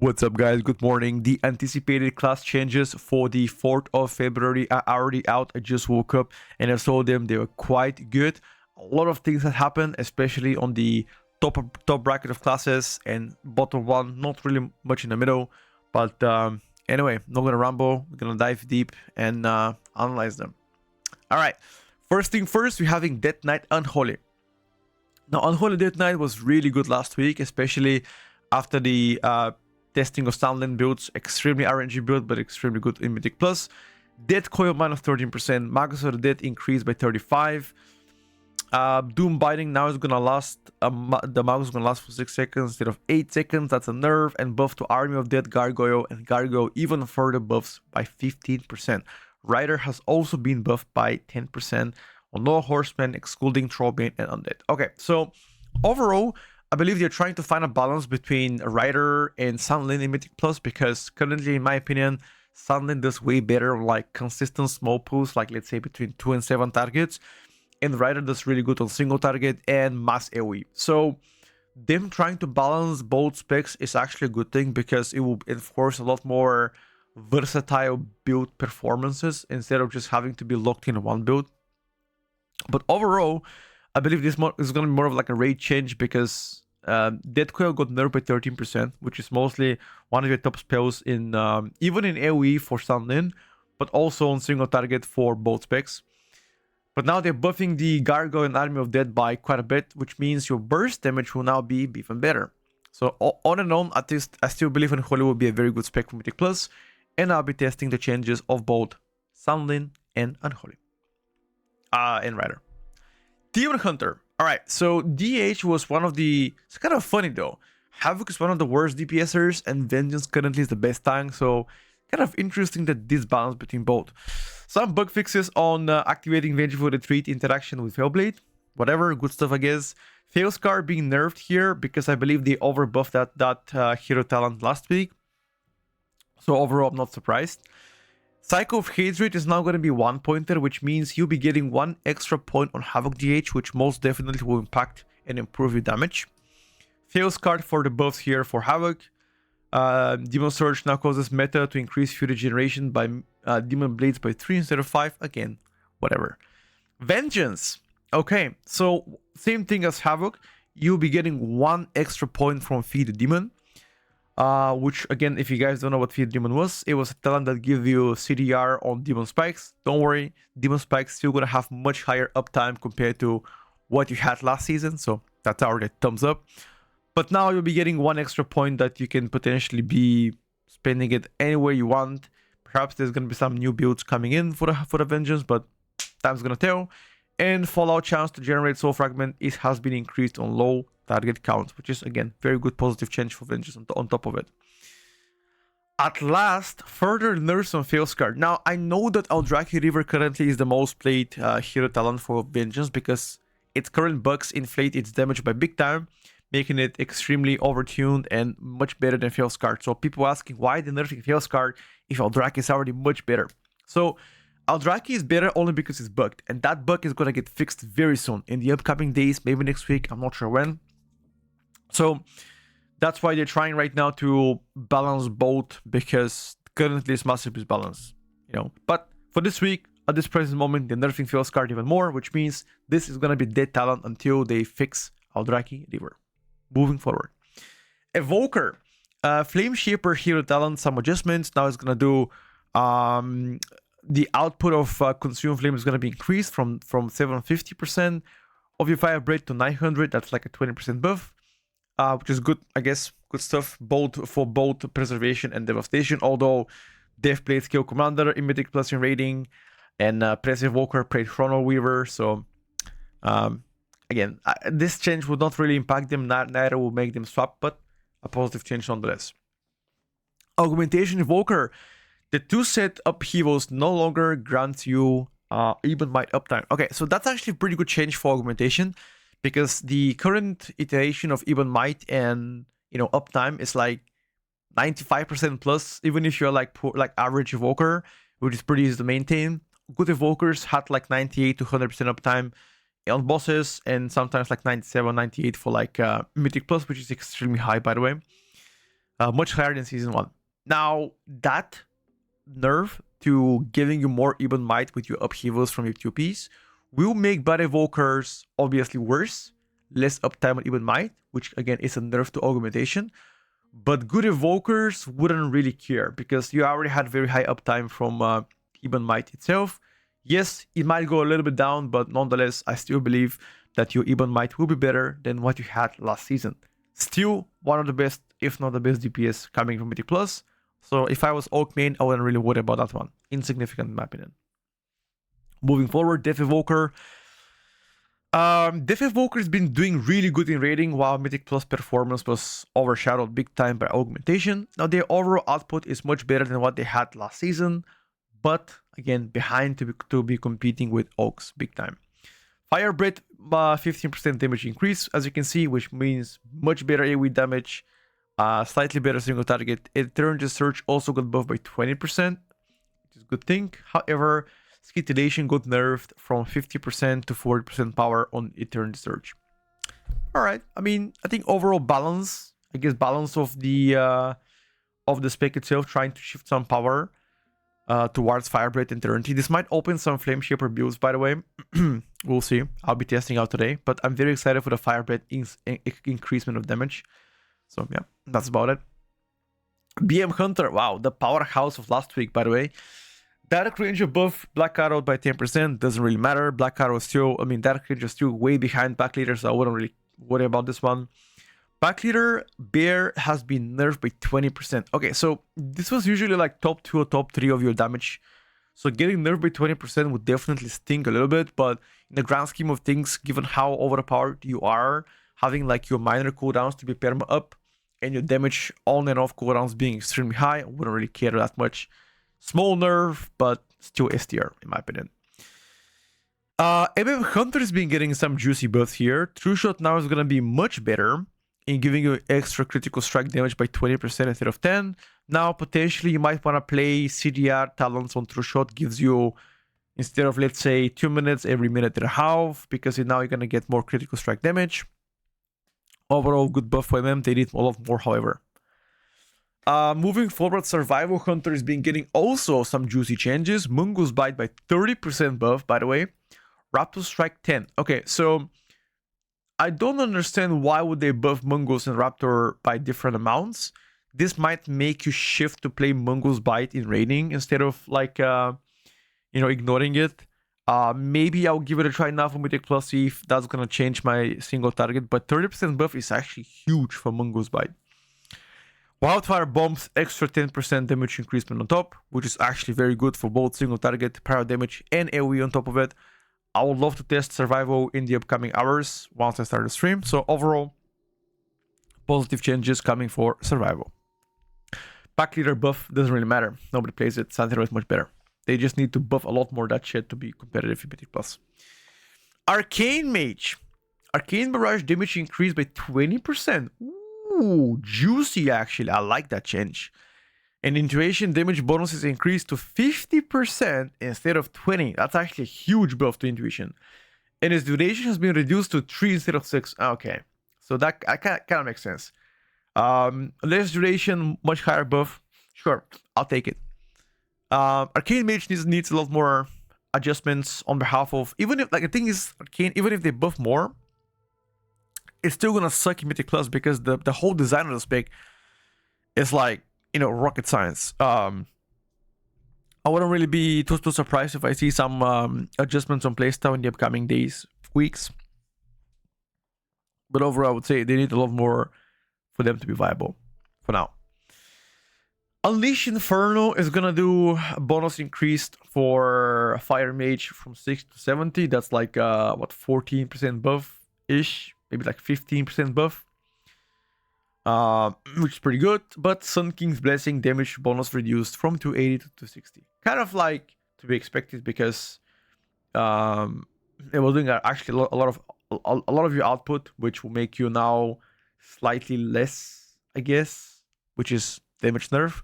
What's up, guys? Good morning. The anticipated class changes for the 4th of February are already out. I just woke up and I saw them. They were quite good. A lot of things that happened, especially on the top bracket of classes and bottom one. Not really much in the middle. But anyway, not gonna ramble. We're gonna dive deep and analyze them. All right. First thing first, we're having Death Knight Unholy. Now, Unholy Death Knight was really good last week, especially after the testing of Sunland builds. Extremely RNG build, but extremely good in Mythic Plus. Death Coil minus 13%. Magus of the Death increased by 35. Doom Biting now is gonna last. The Magus is gonna last for 6 seconds instead of 8 seconds. That's a nerf, and buff to Army of Death, Gargoyle, and Gargoyle even further buffs by 15%. Rider has also been buffed by 10% on Law Horseman, excluding Trollbane and Undead. Okay, so overall, I believe they're trying to find a balance between Rider and Sunland in Mythic Plus, because currently, in my opinion, Sunland does way better on like consistent small pools, like let's say between 2 and 7 targets, and Rider does really good on single target and mass AoE. So them trying to balance both specs is actually a good thing, because it will enforce a lot more versatile build performances instead of just having to be locked in one build. But overall, I believe this is going to be more of like a rate change, because Death Coil got nerfed by 13%, which is mostly one of your top spells in even in AoE for Sunland, but also on single target for both specs. But now they're buffing the Gargoyle and Army of Death by quite a bit, which means your burst damage will now be even better. So on and on, at least I still believe Unholy will be a very good spec for Mythic Plus, and I'll be testing the changes of both Sunland and Unholy. And Rider. Demon Hunter. Alright, so DH was one of the... It's kind of funny though. Havoc is one of the worst DPSers, and Vengeance currently is the best tank, so kind of interesting that this balance between both. Some bug fixes on activating Vengeful Retreat interaction with Hellblade. Whatever, good stuff I guess. Failscar being nerfed here, because I believe they overbuffed that hero talent last week. So overall, I'm not surprised. Cycle of Hatred is now going to be 1 pointer, which means you'll be getting 1 extra point on Havoc DH, which most definitely will impact and improve your damage. Fails card for the buffs here for Havoc. Demon Surge now causes meta to increase Fury generation by Demon Blades by 3 instead of 5. Again, whatever. Vengeance. Okay, so same thing as Havoc. You'll be getting 1 extra point from Feed the Demon. Which, again, if you guys don't know what Feed Demon was, it was a talent that gives you CDR on Demon Spikes. Don't worry, Demon Spikes still gonna have much higher uptime compared to what you had last season, so that's already a thumbs up. But now you'll be getting 1 extra point that you can potentially be spending it anywhere you want. Perhaps there's gonna be some new builds coming in for the Vengeance, but time's gonna tell. And Fallout chance to generate Soul Fragment has been increased on low target count, which is again very good positive change for Vengeance on top of it. At last, further nerfs on Failscar. Now I know that Eldrazi River currently is the most played hero talent for Vengeance, because its current bugs inflate its damage by big time, making it extremely overtuned and much better than Failscar. So people asking why they're nerfing Failscar if Eldrazi is already much better. So Eldrazi is better only because it's bugged, and that bug is gonna get fixed very soon in the upcoming days, maybe next week, I'm not sure when. So that's why they're trying right now to balance both, because currently it's massively balanced, you know. But for this week, at this present moment, they're nerfing Failscar even more, which means this is gonna be dead talent until they fix Eldrazi River. Moving forward, Evoker, Flame Shaper hero talent, some adjustments. Now it's gonna do the output of Consume Flame is gonna be increased from 750% of your fire break to 900. That's like a 20% buff. Which is good, I guess, good stuff, both for both preservation and devastation. Although Death plays Kill Commander in Mythic Plus in rating, and Press Evoker played Chrono Weaver. So again, this change would not really impact them, neither will make them swap, but a positive change nonetheless. Augmentation Evoker, the 2-set upheavals no longer grant you even might uptime. Okay, so that's actually a pretty good change for augmentation, because the current iteration of Even Might and, you know, uptime is like 95% plus, even if you're like poor, like average Evoker, which is pretty easy to maintain. Good Evokers had like 98 to 100% uptime on bosses, and sometimes like 97, 98 for like Mythic Plus, which is extremely high, by the way. much higher than season 1. Now, that nerf to giving you more even might with your upheavals from your TOPs will make bad evokers obviously worse, less uptime on even might, which again is a nerf to augmentation. But good evokers wouldn't really care because you already had very high uptime from even might itself. Yes, it might go a little bit down, but nonetheless, I still believe that your even might will be better than what you had last season. Still one of the best, if not the best DPS coming from Mythic Plus. So if I was Oak main, I wouldn't really worry about that one. Insignificant in my opinion. Moving forward, Death Evoker. Death Evoker has been doing really good in raiding, while Mythic Plus performance was overshadowed big time by augmentation. Now their overall output is much better than what they had last season, but again behind to be competing with Oaks big time. Fire Breath 15% damage increase, as you can see, which means much better AoE damage, slightly better single target. Eternity Surge also got buffed by 20%, which is a good thing. However, Scintillation got nerfed from 50% to 40% power on Eternity Surge. Alright, I mean, I think overall balance, I guess balance of the spec itself, trying to shift some power towards Fire Breath and Eternity. This might open some Flame Shaper builds, by the way. We'll see. I'll be testing out today, but I'm very excited for the Fire Breath increasement of damage. So yeah, that's about it. BM Hunter, wow, the powerhouse of last week, by the way. Direct Ranger buff Black Arrow by 10%, doesn't really matter. Black Arrow is still, I mean, Direct Ranger is still way behind Pack Leader, so I wouldn't really worry about this one. Pack Leader Bear has been nerfed by 20%. Okay, so this was usually like top 2 or top 3 of your damage. So getting nerfed by 20% would definitely stink a little bit, but in the grand scheme of things, given how overpowered you are, having like your minor cooldowns to be perma up, and your damage on and off cooldowns being extremely high, I wouldn't really care that much. Small nerf, but still S tier, in my opinion. MM Hunter has been getting some juicy buffs here. True Shot now is going to be much better in giving you extra critical strike damage by 20% instead of 10. Now, potentially, you might want to play CDR Talents on True Shot, gives you, instead of, let's say, 2 minutes, every minute and a half, because now you're going to get more critical strike damage. Overall, good buff for MM. They need a lot more, however. Moving forward, Survival Hunter has been getting also some juicy changes. Mungo's Bite by 30% buff, by the way. Raptor Strike 10. Okay, so I don't understand why would they buff Mungo's and Raptor by different amounts. This might make you shift to play Mungo's Bite in raiding instead of like, ignoring it. Maybe I'll give it a try now for Mythic Plus, see if that's gonna change my single target. But 30% buff is actually huge for Mungo's Bite. Wildfire Bombs, extra 10% damage increasement on top, which is actually very good for both single target, pyro damage, and AoE on top of it. I would love to test Survival in the upcoming hours once I start the stream. So overall, positive changes coming for Survival. Pack Leader buff doesn't really matter. Nobody plays it. Santero is much better. They just need to buff a lot more that shit to be competitive in Mythic Plus. Arcane Mage. Arcane Barrage damage increased by 20%. Ooh, juicy actually. I like that change. And Intuition damage bonuses increased to 50% instead of 20. That's actually a huge buff to Intuition. And its duration has been reduced to 3 instead of 6. Okay. So that kind of makes sense. Less duration, much higher buff. Sure, I'll take it. Arcane Mage needs a lot more adjustments on behalf of... Even if, like, the thing is, Arcane, even if they buff more, it's still gonna suck in Mythic Plus because the whole design of the spec is like, rocket science. I wouldn't really be too surprised if I see some adjustments on playstyle in the upcoming days, weeks. But overall, I would say they need a lot more for them to be viable for now. Unleash Inferno is gonna do a bonus increased for Fire Mage from 6 to 70. That's like, 14% buff-ish. Maybe like 15% buff. Which is pretty good. But Sun King's Blessing damage bonus reduced from 280 to 260. Kind of like to be expected because it was doing actually a lot of your output, which will make you now slightly less, I guess, which is damage nerf.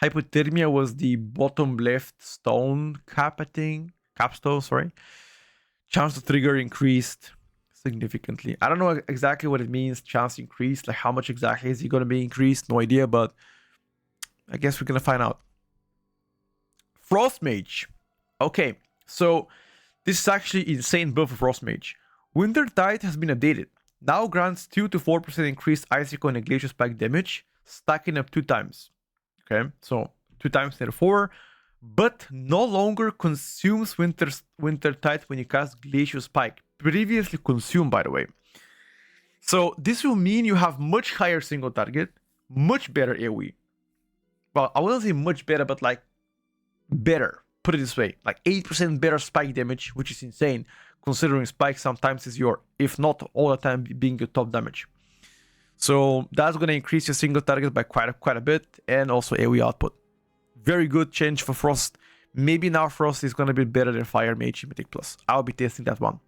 Hypothermia was the bottom left stone capstone, sorry. Chance to trigger increased significantly. I don't know exactly what it means, chance increase, like how much exactly is he going to be increased, no idea, but I guess we're going to find out. Frost Mage. Okay, so this is actually insane build for Frost Mage. Winter Tide has been updated. Now grants 2 to 4% increased Icicle and Glacial Spike damage, stacking up 2 times. Okay, so 2 times instead of 4, but no longer consumes Winter Tide when you cast Glacial Spike. Previously consumed, by the way. So this will mean you have much higher single target, much better AoE. Well, I wouldn't say much better, but like better. Put it this way, like 8% better spike damage, which is insane, considering spike sometimes is your, if not all the time, being your top damage. So that's going to increase your single target by quite a bit, and also AoE output. Very good change for Frost. Maybe now Frost is going to be better than Fire Mage in Mythic Plus. I'll be testing that one.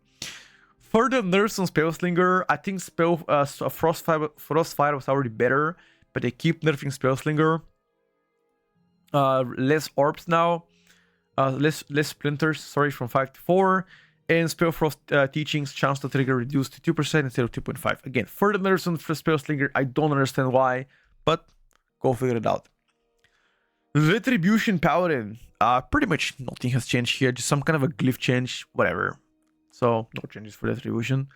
Further nerfs on Spellslinger. I think Frostfire was already better, but they keep nerfing Spellslinger. Less orbs now. Less splinters, sorry, from 5 to 4. And Spellfrost teachings, chance to trigger reduced to 2% instead of 2.5. Again, further nerfs on Spellslinger. I don't understand why, but go figure it out. Retribution Paladin. Pretty much nothing has changed here. Just some kind of a glyph change, whatever. So, no changes for Retribution.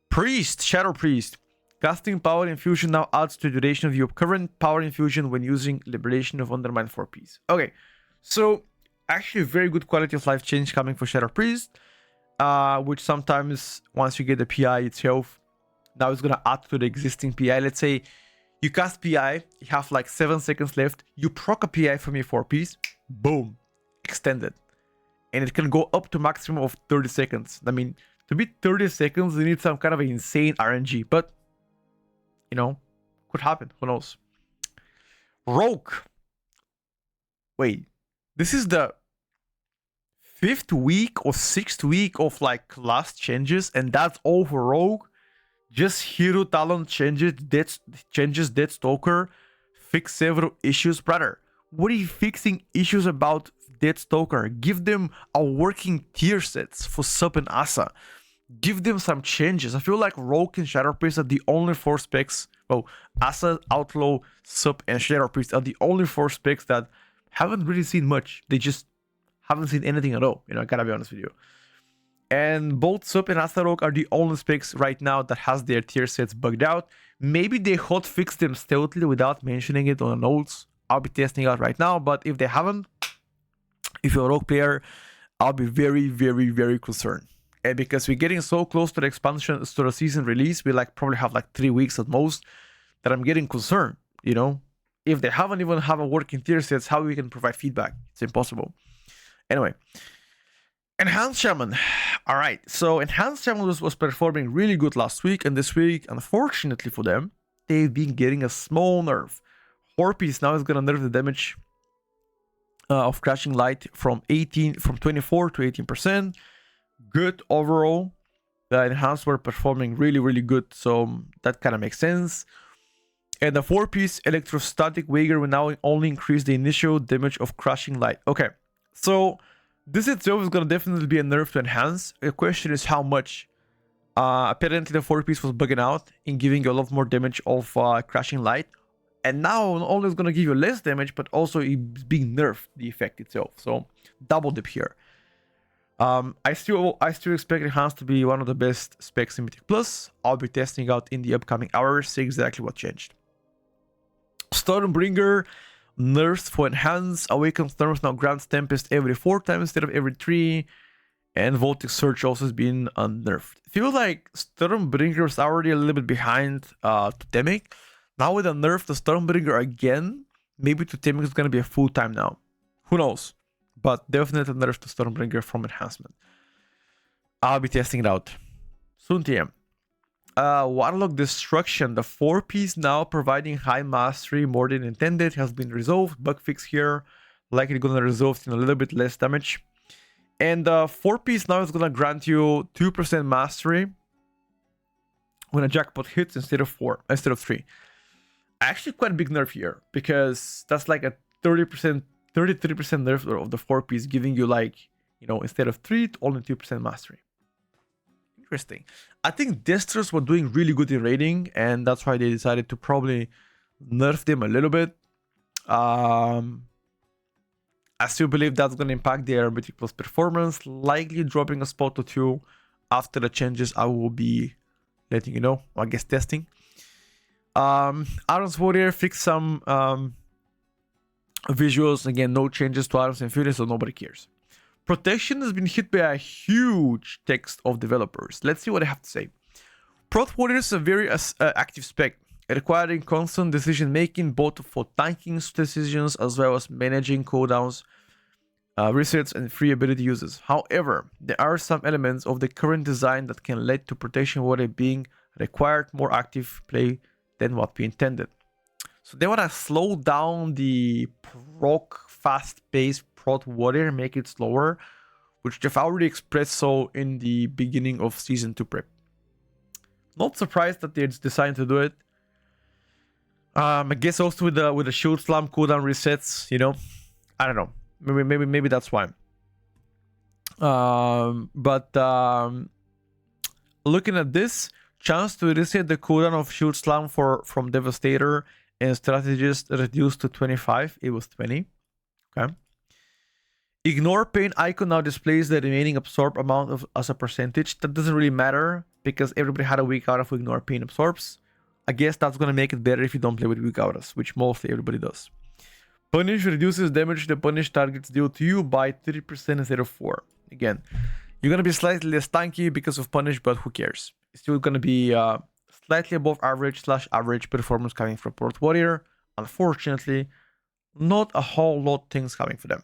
Priest, Shadow Priest. Casting Power Infusion now adds to the duration of your current Power Infusion when using Liberation of Undermine 4-piece. Okay, so actually very good quality of life change coming for Shadow Priest, which sometimes once you get the PI itself, now it's gonna add to the existing PI. Let's say you cast PI, you have like 7 seconds left, you proc a PI from your 4-piece, boom, extended. And it can go up to maximum of 30 seconds. I mean, to beat 30 seconds, you need some kind of insane RNG, but you know, could happen, who knows. Rogue. Wait, this is the 5th week or 6th week of like class changes, and that's all for Rogue. Just hero talent changes Deathstalker, fix several issues, brother. What are you fixing issues about Deathstalker? Give them a working tier sets for Sup and Asa. Give them some changes. I feel like Rogue and Shadow Priest are the only 4 specs. Well, Asa, Outlaw, Sup, and Shadow Priest are the only 4 specs that haven't really seen much. They just haven't seen anything at all. You know, I gotta be honest with you. And both Sup and Asa Rogue are the only specs right now that has their tier sets bugged out. Maybe they hotfix them stealthily without mentioning it on the notes. I'll be testing out right now, but if they haven't, if you're a Rogue player, I'll be very, very, very concerned. And because we're getting so close to the expansion, to the season release, we like probably have like 3 weeks at most, that I'm getting concerned, you know? If they haven't even have a working tier sets, how we can provide feedback? It's impossible. Anyway, Enhanced Shaman. All right, so Enhanced Shaman was performing really good last week, and this week, unfortunately for them, they've been getting a small nerf. 4-piece now is gonna nerf the damage of Crashing Light from 24 to 18%. Good overall. The enhanced were performing really, really good, so that kind of makes sense. And the 4-piece Electrostatic Wager will now only increase the initial damage of Crushing Light. Okay, so this itself is going to definitely be a nerf to enhance. The question is how much. Apparently the 4-piece was bugging out in giving you a lot more damage of Crushing Light. And now not only is going to give you less damage, but also it's being nerfed, the effect itself. So double dip here. I still expect Enhanced to be one of the best specs in Mythic Plus. I'll be testing out in the upcoming hours, see exactly what changed. Stormbringer nerfs for Enhanced. Awakened Storms now grants Tempest every 4 times instead of every 3. And Voltic Surge also has been nerfed. I feel like Stormbringer is already a little bit behind Totemic. Now with a nerf to Stormbringer again, maybe Totemic is going to be a full time now. Who knows? But definitely a nerf to Stormbringer from Enhancement. I'll be testing it out. Soon TM. Warlock Destruction. The 4-piece now providing high mastery more than intended has been resolved. Bug fix here. Likely gonna result in a little bit less damage. And the 4-piece now is gonna grant you 2% mastery when a jackpot hits instead of 3. Actually quite a big nerf here, because that's like a 33% nerf of the 4-piece, giving you like, you know, instead of 3, only 2% mastery. Interesting. I think Destros were doing really good in raiding, and that's why they decided to probably nerf them a little bit. I still believe that's going to impact their Mythic Plus performance, likely dropping a spot or two. After the changes, I will be letting you know, I guess testing. Arcane Warrior fixed some visuals. Again, no changes to Arms and Fury, so nobody cares. Protection has been hit by a huge text of developers. Let's see what I have to say. Prot Warrior is a very active spec, requiring constant decision making both for tanking decisions as well as managing cooldowns, resets, and free ability uses. However, there are some elements of the current design that can lead to Protection Warrior being required more active play than what we intended. So they want to slow down the proc fast-paced Prot Warrior, make it slower, which they've already expressed so in the beginning of Season 2 prep. Not surprised that they decided to do it. I guess also with the Shield Slam cooldown resets, you know, I don't know. Maybe that's why. Looking at this, chance to reset the cooldown of Shield Slam from Devastator and Strategist reduced to 25. It was 20. Okay. Ignore Pain icon now displays the remaining absorb amount as a percentage. That doesn't really matter because everybody had a weak aura for Ignore Pain absorbs. I guess that's going to make it better if you don't play with weak auras, which mostly everybody does. Punish reduces damage the punish targets deal to you by 30% instead of 4. Again, you're going to be slightly less tanky because of punish, but who cares? It's still going to be slightly above average / average performance coming from Prot Warrior. Unfortunately, not a whole lot of things coming for them.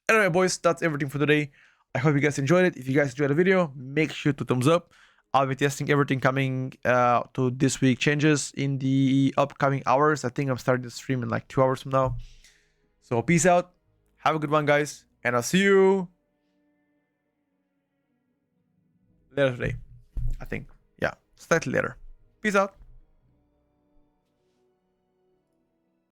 Anyway, boys, that's everything for today. I hope you guys enjoyed it. If you guys enjoyed the video, make sure to thumbs up. I'll be testing everything coming to this week changes in the upcoming hours. I think I'm starting to stream in like 2 hours from now. So peace out. Have a good one, guys. And I'll see you later today. I think. Yeah, slightly later. Peace out.